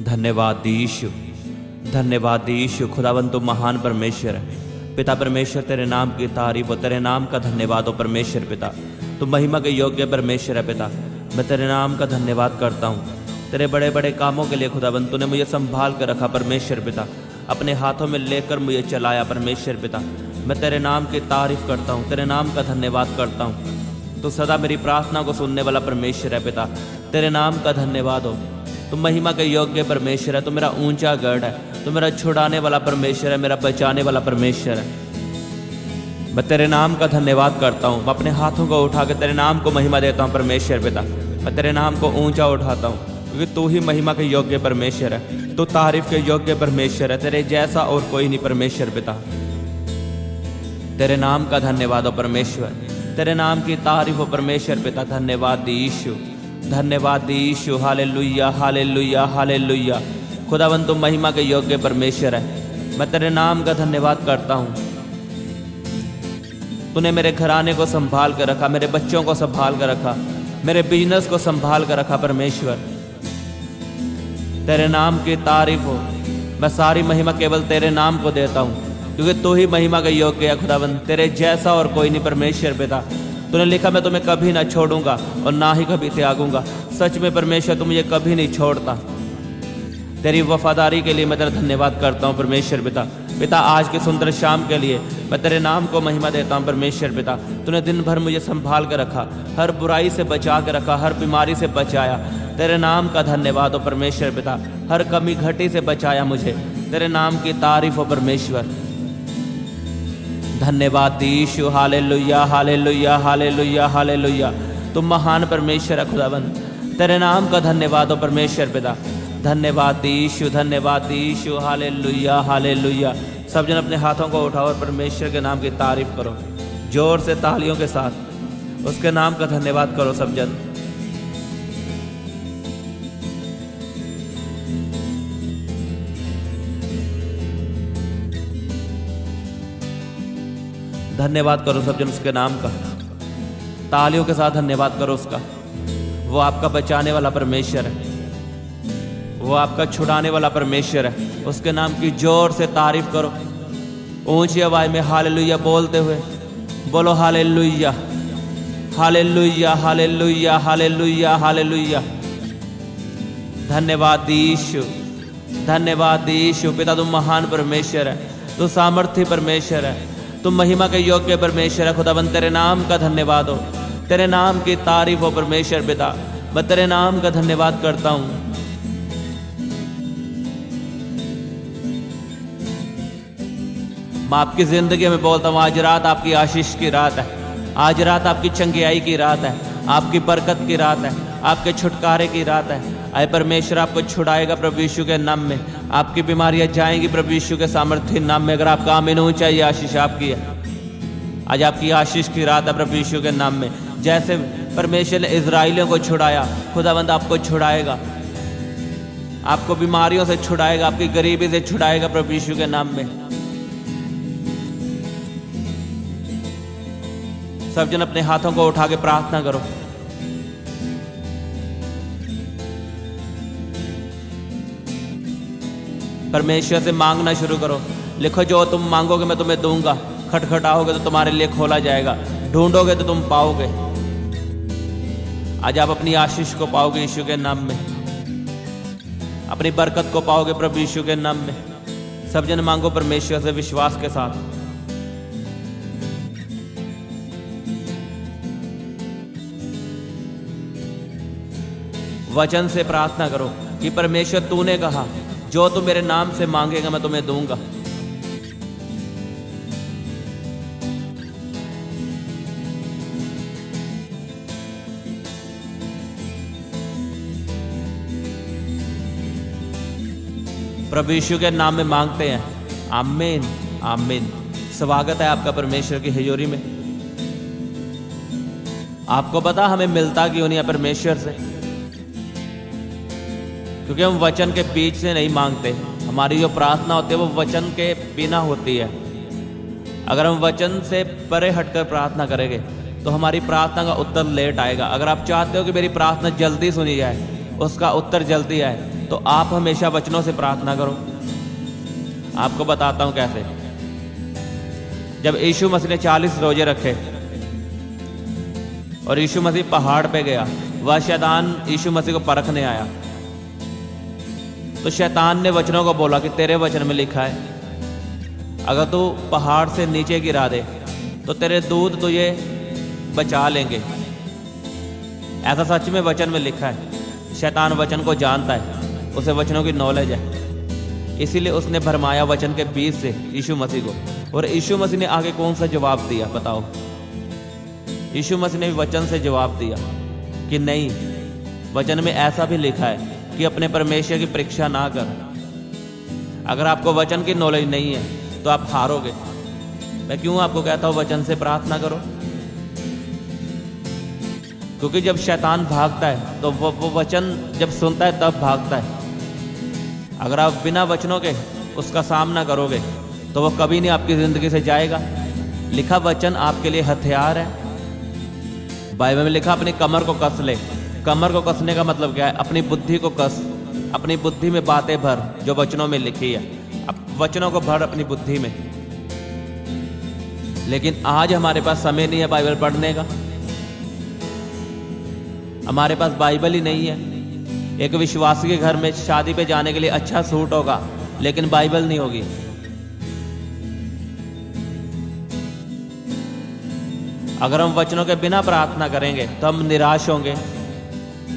धन्यवाद यीशु, धन्यवाद यीशु। खुदावन तुम महान परमेश्वर है पिता परमेश्वर, तेरे नाम की तारीफ हो, तेरे नाम का धन्यवाद हो परमेश्वर पिता। तुम महिमा के योग्य परमेश्वर है पिता। मैं तेरे नाम का धन्यवाद करता हूँ तेरे बड़े बड़े कामों के लिए। खुदावन तूने मुझे संभाल कर रखा परमेश्वर पिता, अपने हाथों में लेकर मुझे चलाया परमेश्वर पिता। मैं तेरे नाम की तारीफ करता हूँ, तेरे नाम का धन्यवाद करता हूँ। तो सदा मेरी प्रार्थना को सुनने वाला परमेश्वर है पिता, तेरे नाम का धन्यवाद हो। तुम महिमा के योग्य परमेश्वर है, तुम मेरा ऊंचा गढ़ है, तुम मेरा छुड़ाने वाला परमेश्वर है, मेरा बचाने वाला परमेश्वर है। मैं तेरे नाम का धन्यवाद करता हूँ। मैं अपने हाथों को उठा के तेरे नाम को महिमा देता हूँ परमेश्वर पिता। मैं तेरे नाम को ऊंचा उठाता हूँ क्योंकि तू ही महिमा के योग्य परमेश्वर है, तू तारीफ के योग्य परमेश्वर है। तेरे जैसा और कोई नहीं परमेश्वर पिता। तेरे नाम का धन्यवाद हो परमेश्वर, तेरे नाम की तारीफ हो परमेश्वर पिता। धन्यवाद यीशु, धन्यवाद यीशु। Hallelujah, hallelujah, hallelujah. खुदावन तुम महिमा के योग्य परमेश्वर है। मैं तेरे नाम का धन्यवाद करता हूँ। तूने मेरे घराने को संभाल कर रखा, मेरे बच्चों को संभाल कर रखा, मेरे बिजनेस को संभाल कर रखा परमेश्वर। तेरे नाम की तारीफ हो। मैं सारी महिमा केवल तेरे नाम को देता हूँ क्योंकि तू ही महिमा के योग्य है खुदावन। तेरे जैसा और कोई नहीं परमेश्वर पिता। तूने लिखा मैं तुम्हें कभी ना छोड़ूंगा और ना ही कभी त्यागूंगा। सच में परमेश्वर तू मुझे कभी नहीं छोड़ता। तेरी वफादारी के लिए मैं तेरा धन्यवाद करता हूँ परमेश्वर पिता। पिता आज के सुंदर शाम के लिए मैं तेरे नाम को महिमा देता हूँ परमेश्वर पिता। तूने दिन भर मुझे संभाल कर रखा, हर बुराई से बचा कर रखा, हर बीमारी से बचाया। तेरे नाम का धन्यवाद हो परमेश्वर पिता। हर कमी घटी से बचाया मुझे। तेरे नाम की तारीफ हो परमेश्वर। धन्यवाद Yeshu. Hallelujah, hallelujah, hallelujah, hallelujah. तुम महान परमेश्वर है खुदावन। तेरे नाम का धन्यवाद हो परमेश्वर पिता। धन्यवाद यीशु, धन्यवाद यीशु। Hallelujah, hallelujah. सब जन अपने हाथों को उठाओ और परमेश्वर के नाम की तारीफ करो जोर से तालियों के साथ। उसके नाम का धन्यवाद करो सब जन। धन्यवाद करो सब जन उसके नाम का। तालियों के साथ धन्यवाद करो उसका। वो आपका बचाने वाला परमेश्वर है, वो आपका छुड़ाने वाला परमेश्वर है। उसके नाम की जोर से तारीफ करो ऊंची आवाज में हालेलुया बोलते हुए। बोलो hallelujah, hallelujah, hallelujah, hallelujah, hallelujah. धन्यवाद यीशु, धन्यवाद यीशु। पिता तुम महान परमेश्वर है, तू सामर्थी परमेश्वर है, तुम महिमा के योग्य परमेश्वर है खुदावन। तेरे नाम का धन्यवाद हो, तेरे नाम की तारीफ हो परमेश्वर पिता। मैं तेरे नाम का धन्यवाद करता हूँ। मैं आपकी जिंदगी में बोलता हूँ आज रात आपकी आशीष की रात है, आज रात आपकी चंगियाई की रात है, आपकी बरकत की रात है, आपके छुटकारे की रात है। आए परमेश्वर आपको छुड़ाएगा प्रभु यीशु के नाम में। आपकी बीमारियां जाएंगी प्रभु यीशु के सामर्थ्य नाम में। अगर आपका आमीन होना चाहिए, आशीष आपकी है। आज आपकी आशीष की रात है प्रभु यीशु के नाम में। जैसे परमेश्वर ने इजराइलियों को छुड़ाया, खुदावंद आपको छुड़ाएगा, आपको बीमारियों से छुड़ाएगा, आपकी गरीबी से छुड़ाएगा प्रभु यीशु के नाम में। सब जन अपने हाथों को उठा के प्रार्थना करो। परमेश्वर से मांगना शुरू करो। लिखो जो तुम मांगोगे मैं तुम्हें दूंगा, खटखटाओगे तो तुम्हारे लिए खोला जाएगा, ढूंढोगे तो तुम पाओगे। आज आप अपनी आशीष को पाओगे यीशु के नाम में, अपनी बरकत को पाओगे प्रभु यीशु के नाम में। सब जन मांगो परमेश्वर से विश्वास के साथ। वचन से प्रार्थना करो कि परमेश्वर तूने कहा जो तू मेरे नाम से मांगेगा मैं तुम्हें दूंगा। प्रभु यीशु के नाम में मांगते हैं। आमीन, आमीन। स्वागत है आपका परमेश्वर की हजूरी में। आपको पता हमें मिलता क्यों नहीं है परमेश्वर से? क्योंकि हम वचन के बीच से नहीं मांगते। हमारी जो प्रार्थना होती है वो वचन के बिना होती है। अगर हम वचन से परे हटकर प्रार्थना करेंगे तो हमारी प्रार्थना का उत्तर लेट आएगा। अगर आप चाहते हो कि मेरी प्रार्थना जल्दी सुनी जाए, उसका उत्तर जल्दी आए, तो आप हमेशा वचनों से प्रार्थना करो। आपको बताता हूं कैसे। जब यीशु मसीह ने 40 रोजे रखे और यीशु मसीह पहाड़ पे गया, वह शैतान यीशु मसीह को परखने आया। तो शैतान ने वचनों को बोला कि तेरे वचन में लिखा है, अगर तू पहाड़ से नीचे गिरा दे तो तेरे दूत तुझे बचा लेंगे। ऐसा सच में वचन में लिखा है। शैतान वचन को जानता है, उसे वचनों की नॉलेज है, इसीलिए उसने भरमाया वचन के बीच से यीशु मसीह को। और यीशु मसीह ने आगे कौन सा जवाब दिया बताओ? यीशु मसीह ने भी वचन से जवाब दिया कि नहीं, वचन में ऐसा भी लिखा है कि अपने परमेश्वर की परीक्षा ना कर। अगर आपको वचन की नॉलेज नहीं है तो आप हारोगे। मैं क्यों आपको कहता हूं वचन से प्रार्थना करो? क्योंकि जब शैतान भागता है तो वो वचन जब सुनता है तब भागता है। अगर आप बिना वचनों के उसका सामना करोगे तो वो कभी नहीं आपकी जिंदगी से जाएगा। लिखा वचन आपके लिए हथियार है। बाइबल में लिखा अपनी कमर को कस ले। कमर को कसने का मतलब क्या है? अपनी बुद्धि को कस, अपनी बुद्धि में बातें भर जो वचनों में लिखी है। अब वचनों को भर अपनी बुद्धि में। लेकिन आज हमारे पास समय नहीं है बाइबल पढ़ने का। हमारे पास बाइबल ही नहीं है। एक विश्वासी के घर में शादी पे जाने के लिए अच्छा सूट होगा, लेकिन बाइबल नहीं होगी। अगर हम वचनों के बिना प्रार्थना करेंगे तो हम निराश होंगे,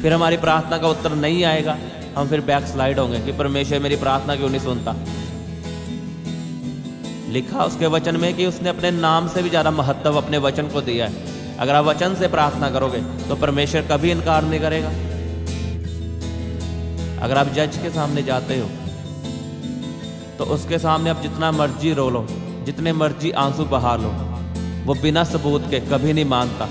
फिर हमारी प्रार्थना का उत्तर नहीं आएगा। हम फिर बैकस्लाइड होंगे कि परमेश्वर मेरी प्रार्थना क्यों नहीं सुनता। लिखा उसके वचन में कि उसने अपने नाम से भी ज्यादा महत्व अपने वचन को दिया है। अगर आप वचन से प्रार्थना करोगे तो परमेश्वर कभी इनकार नहीं करेगा। अगर आप जज के सामने जाते हो तो उसके सामने आप जितना मर्जी रो लो, जितने मर्जी आंसू बहा लो, वो बिना सबूत के कभी नहीं मानता।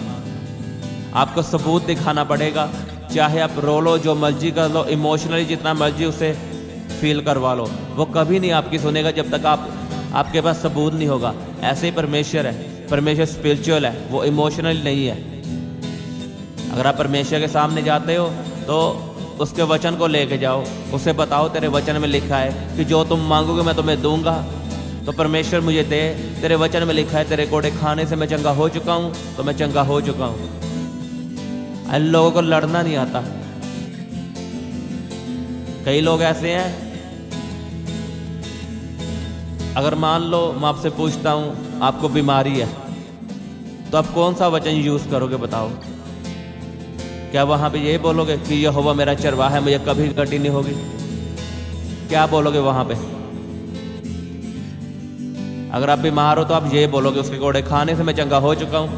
आपको सबूत दिखाना पड़ेगा। चाहे आप रो लो, जो मर्जी कर लो, इमोशनली जितना मर्जी उसे फील करवा लो, वो कभी नहीं आपकी सुनेगा जब तक आपके पास सबूत नहीं होगा। ऐसे ही परमेश्वर है। परमेश्वर स्पिरिचुअल है, वो इमोशनल नहीं है। अगर आप परमेश्वर के सामने जाते हो तो उसके वचन को लेके जाओ, उसे बताओ तेरे वचन में लिखा है कि जो तुम मांगोगे मैं तुम्हें दूंगा। तो परमेश्वर मुझे दे, तेरे वचन में लिखा है तेरे कोड़े खाने से मैं चंगा हो चुका हूं, तो मैं चंगा हो चुका हूं। इन लोगों को लड़ना नहीं आता। कई लोग ऐसे हैं, अगर मान लो मैं आपसे पूछता हूं आपको बीमारी है, तो आप कौन सा वचन यूज करोगे बताओ? क्या वहां पे ये बोलोगे कि यहोवा मेरा चरवाहा है, मुझे कभी घटी नहीं होगी? क्या बोलोगे वहां पे? अगर आप बीमार हो तो आप ये बोलोगे उसके कोड़े खाने से मैं चंगा हो चुका हूं।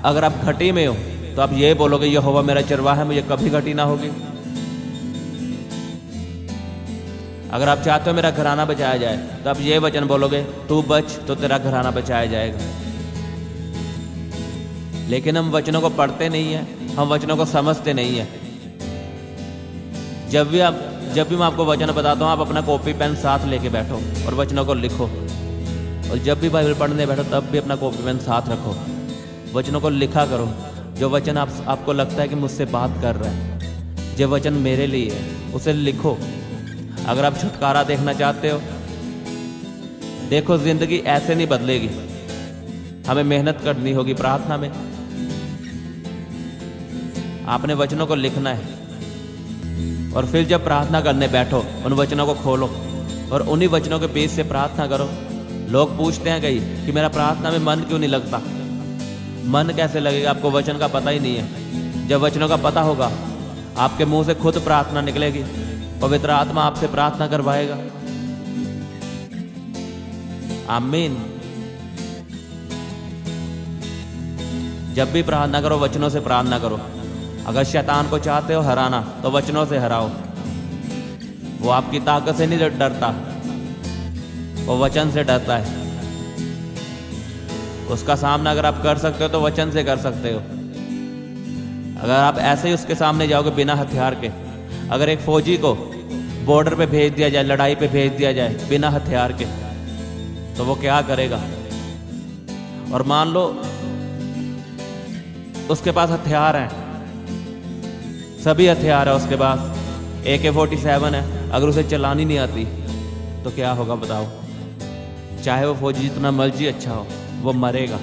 अगर आप घटी में हो तो आप ये बोलोगे यहोवा मेरा चरवाहा है, मुझे कभी घटी ना होगी। अगर आप चाहते हो मेरा घराना बचाया जाए तो आप ये वचन बोलोगे तू बच तो तेरा घराना बचाया जाएगा। लेकिन हम वचनों को पढ़ते नहीं है, हम वचनों को समझते नहीं है। जब भी मैं आपको वचन बताता हूँ, आप अपना कॉपी पेन साथ लेके बैठो और वचनों को लिखो। और जब भी बाइबल पढ़ने बैठो तब भी अपना कॉपी पेन साथ रखो, वचनों को लिखा करो। जो वचन आपको लगता है कि मुझसे बात कर रहा है, जो वचन मेरे लिए है, उसे लिखो। अगर आप छुटकारा देखना चाहते हो, देखो जिंदगी ऐसे नहीं बदलेगी। हमें मेहनत करनी होगी प्रार्थना में। आपने वचनों को लिखना है और फिर जब प्रार्थना करने बैठो उन वचनों को खोलो और उन्हीं वचनों के बीच से प्रार्थना करो। लोग पूछते हैं कई कि मेरा प्रार्थना में मन क्यों नहीं लगता? मन कैसे लगेगा? आपको वचन का पता ही नहीं है। जब वचनों का पता होगा आपके मुंह से खुद प्रार्थना निकलेगी, पवित्र आत्मा आपसे प्रार्थना करवाएगा। आमीन। जब भी प्रार्थना करो वचनों से प्रार्थना करो। अगर शैतान को चाहते हो हराना तो वचनों से हराओ। वो आपकी ताकत से नहीं डरता, वो वचन से डरता है। उसका सामना अगर आप कर सकते हो तो वचन से कर सकते हो। अगर आप ऐसे ही उसके सामने जाओगे बिना हथियार के, अगर एक फौजी को बॉर्डर पे भेज दिया जाए, लड़ाई पे भेज दिया जाए बिना हथियार के, तो वो क्या करेगा? और मान लो उसके पास हथियार हैं, सभी हथियार है उसके पास, AK-47 है, अगर उसे चलानी नहीं आती तो क्या होगा बताओ। चाहे वो फौजी जितना मर्जी अच्छा हो, वो मरेगा।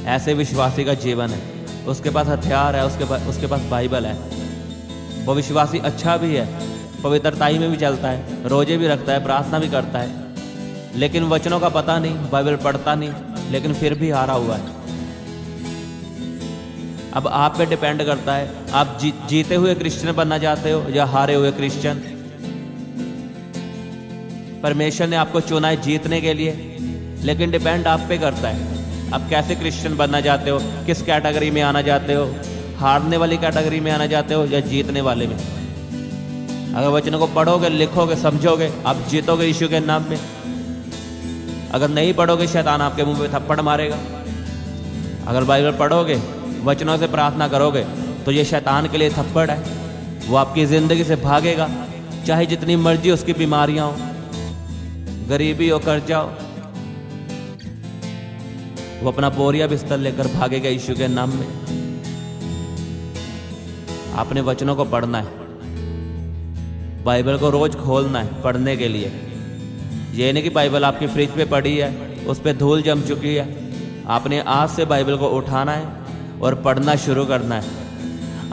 ऐसे विश्वासी का जीवन है। उसके पास हथियार है, उसके पास बाइबल है। वो विश्वासी अच्छा भी है, पवित्रताई में भी चलता है, रोजे भी रखता है, प्रार्थना भी करता है, लेकिन वचनों का पता नहीं, बाइबल पढ़ता नहीं, लेकिन फिर भी हारा हुआ है। अब आप पे डिपेंड करता है, आप जीते हुए क्रिश्चियन बनना चाहते हो या हारे हुए क्रिश्चियन। परमेश्वर ने आपको चुना है जीतने के लिए, लेकिन डिपेंड आप पे करता है आप कैसे क्रिश्चियन बनना चाहते हो, किस कैटेगरी में आना चाहते हो, हारने वाली कैटेगरी में आना चाहते हो या जीतने वाले में। अगर वचनों को पढ़ोगे, लिखोगे, समझोगे, आप जीतोगे यीशु के नाम में। अगर नहीं पढ़ोगे, शैतान आपके मुंह पे थप्पड़ मारेगा। अगर बाइबल पढ़ोगे, वचनों से प्रार्थना करोगे, तो ये शैतान के लिए थप्पड़ है। वो आपकी ज़िंदगी से भागेगा, चाहे जितनी मर्जी उसकी बीमारियां हो, गरीबी हो, कर्जा हो, वो अपना बोरिया बिस्तर लेकर भागेगा यीशु के नाम में। आपने वचनों को पढ़ना है, बाइबल को रोज खोलना है पढ़ने के लिए। ये नहीं कि बाइबल आपकी फ्रिज पे पड़ी है, उस पर धूल जम चुकी है। आपने आज से बाइबल को उठाना है और पढ़ना शुरू करना है।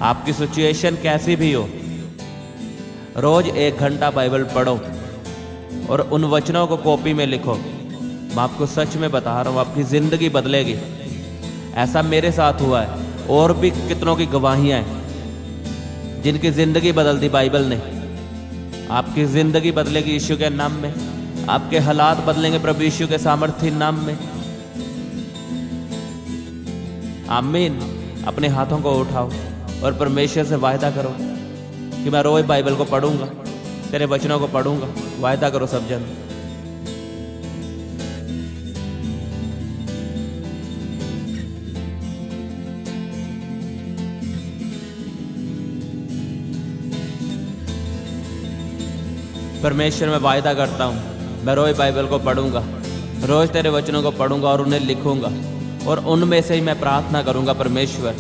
आपकी सिचुएशन कैसी भी हो, रोज 1 घंटा बाइबल पढ़ो और उन वचनों को कॉपी में लिखो। मैं आपको सच में बता रहा हूँ, आपकी ज़िंदगी बदलेगी। ऐसा मेरे साथ हुआ है, और भी कितनों की गवाहियाँ हैं जिनकी ज़िंदगी बदल दी बाइबल ने। आपकी ज़िंदगी बदलेगी यीशु के नाम में। आपके हालात बदलेंगे प्रभु यीशु के सामर्थ्य नाम में। आमीन। अपने हाथों को उठाओ और परमेश्वर से वायदा करो कि मैं रोज बाइबल को पढ़ूंगा, तेरे वचनों को पढ़ूंगा। वायदा करो सब जन। परमेश्वर मैं वायदा करता हूँ, मैं रोज बाइबल को पढ़ूंगा, रोज तेरे वचनों को पढ़ूंगा और उन्हें लिखूंगा, और उनमें से ही मैं प्रार्थना करूंगा। परमेश्वर,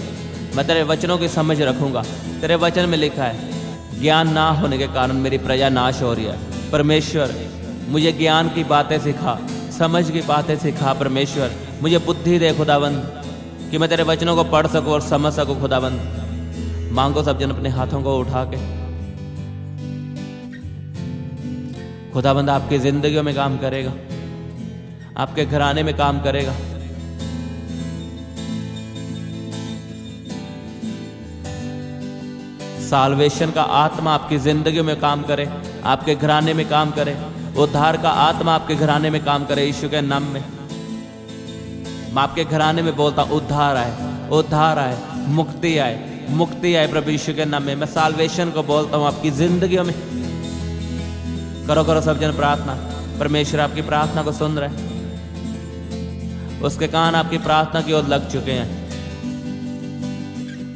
मैं तेरे वचनों की समझ रखूंगा। तेरे वचन में लिखा है, ज्ञान ना होने के कारण मेरी प्रजा नाश हो रही है। परमेश्वर, मुझे ज्ञान की बातें सिखा, समझ की बातें सिखा। परमेश्वर, मुझे बुद्धि दे खुदाबंद, कि मैं तेरे वचनों को पढ़ सकूं और समझ सकूं। खुदाबंद, मांगो सब जन अपने हाथों को उठा के। खुदाबंद आपकी जिंदगियों में काम करेगा, आपके घराने में काम करेगा। साल्वेशन का आत्मा आपकी जिंदगियों में काम करे, आपके घराने में काम करे। उद्धार का आत्मा आपके घराने में काम करे यीशु के नाम में। मैं आपके घराने में बोलता हूं, उद्धार आए, उद्धार आए, मुक्ति आए, मुक्ति आए प्रभु यीशु के नाम में। मैं साल्वेशन को बोलता हूं आपकी जिंदगियों में। करो करो सब जन प्रार्थना। परमेश्वर आपकी प्रार्थना को सुन रहे हैं, उसके कान आपकी प्रार्थना की ओर लग चुके हैं।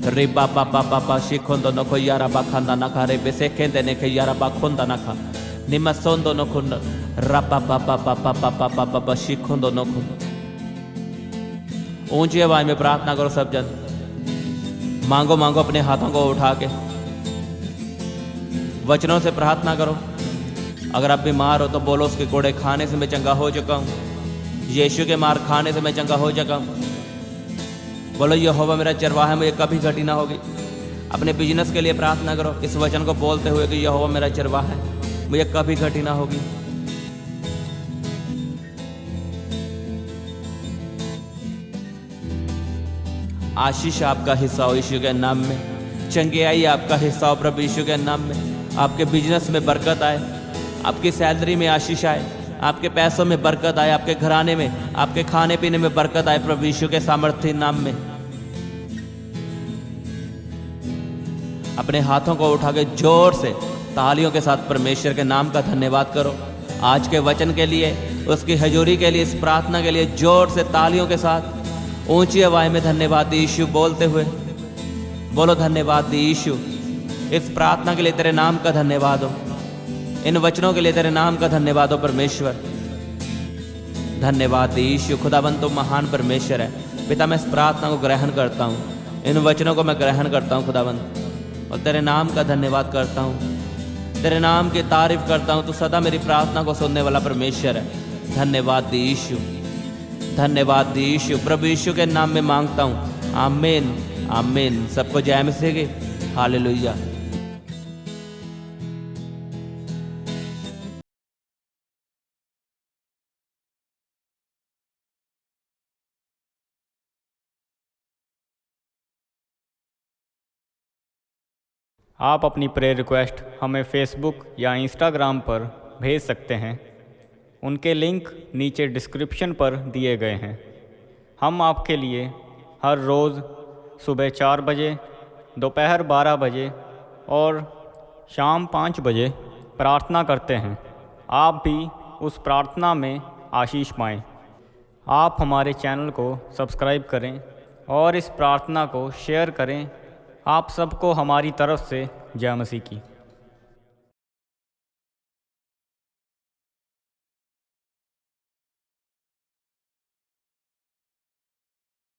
रे बापा पापा पा शिखोंदो नको यारा बाखंदा नखा रे बेसेखेंदे नेखे यारा बाखोंदा नखा निमसोंदो नखुंद रपा पापा पापा पापा पापा शिखोंदो नको। ऊंची आवाज में प्रार्थना करो सब जन। मांगो मांगो अपने हाथों को उठा के, वचनों से प्रार्थना करो। अगर आप बीमार हो तो बोलो, उसके कोड़े खाने से मैं चंगा हो चुका हूँ, यीशु के मार खाने से मैं चंगा हो चुका हूँ। बोलो, यहोवा मेरा चरवाहा है, मुझे कभी घटी ना होगी। अपने बिजनेस के लिए प्रार्थना करो इस वचन को बोलते हुए कि यहोवा मेरा चरवाहा है, मुझे कभी घटी ना होगी। आशीष आपका हिस्सा हो यीशु के नाम में। चंगियाई आपका हिस्सा हो प्रभु यीशु के नाम में। आपके बिजनेस में बरकत आए, आपकी सैलरी में आशीष आए, आपके पैसों में बरकत आए, आपके घराने में, आपके खाने पीने में बरकत आए प्रभु यीशु के सामर्थ्य नाम में। अपने हाथों को उठा के जोर से तालियों के साथ परमेश्वर के नाम का धन्यवाद करो। आज के वचन के लिए, उसकी हजूरी के लिए, इस प्रार्थना के लिए जोर से तालियों के साथ ऊंची आवाज में धन्यवाद यीशु बोलते हुए बोलो, धन्यवाद यीशु। इस प्रार्थना के लिए तेरे नाम का धन्यवाद हो, इन वचनों के लिए तेरे नाम का धन्यवाद हो परमेश्वर। धन्यवाद यीशु। खुदाबंद तो महान परमेश्वर है। पिता, मैं इस प्रार्थना को ग्रहण करता हूँ, इन वचनों को मैं ग्रहण करता हूँ खुदाबंद। और तेरे नाम का धन्यवाद करता हूँ, तेरे नाम की तारीफ करता हूँ। तू सदा मेरी प्रार्थना को सुनने वाला परमेश्वर है। धन्यवाद यीशु, धन्यवाद यीशु। प्रभु यीशु के नाम में मांगता हूँ, आमीन आमीन। सबको जय मसीह की, हालेलुया। आप अपनी प्रेयर रिक्वेस्ट हमें फेसबुक या इंस्टाग्राम पर भेज सकते हैं। उनके लिंक नीचे डिस्क्रिप्शन पर दिए गए हैं। हम आपके लिए हर रोज़ सुबह 4 बजे, दोपहर 12 बजे और शाम 5 बजे प्रार्थना करते हैं। आप भी उस प्रार्थना में आशीष पाएं। आप हमारे चैनल को सब्सक्राइब करें और इस प्रार्थना को शेयर करें। आप सबको हमारी तरफ से जय मसीह की।